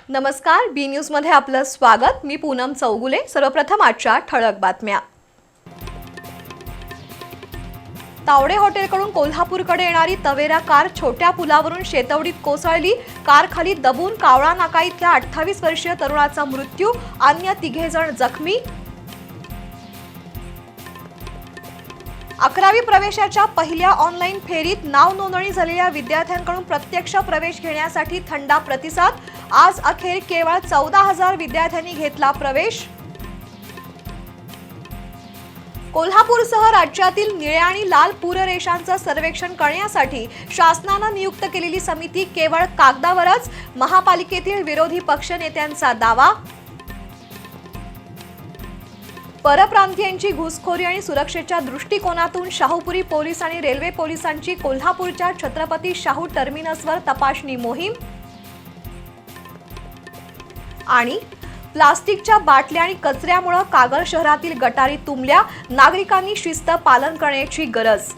नमस्कार, बी न्यूज मध्ये आपलं स्वागत। मी पूनम चौगुले। सर्वप्रथम आजच्या ठळक बातम्या। तावडे हॉटेलकडून कोल्हापूरकडे येणारी तवेरा कार छोट्या पुलावरून शेतवडीत कोसळली। कार खाली दबून कावळा नाका इथल्या 28 वर्षीय तरुणाचा मृत्यू, अन्य 3 जण जखमी। 11वी प्रवेशाच्या पहिल्या ऑनलाईन फेरीत नाव नोंदणी झालेल्या विद्यार्थ्यांकडून प्रत्यक्ष प्रवेश घेण्यासाठी थंडा प्रतिसाद। आज अखेर केवळ 14,000 विद्यार्थ्यांनी घेतला प्रवेश। कोल्हापूरसह राज्यातील निळ्या आणि लाल पूररेषांचं सर्वेक्षण करण्यासाठी शासनाने नियुक्त केलेली समिती केवळ कागदावरच, महापालिकेतील विरोधी पक्षनेत्यांचा दावा। परप्रांतीयांची घुसखोरी आणि सुरक्षेच्या दृष्टिकोनातून शाहूपुरी पोलीस आणि रेल्वे पोलिसांची कोल्हापूरच्या छत्रपती शाहू टर्मिनसवर तपासणी मोहीम। आणि प्लास्टिकच्या बाटल्या आणि कचऱ्यामुळे कागल शहरातील गटारी तुंबल्या, नागरिकांनी शिस्त पालन करण्याची गरज।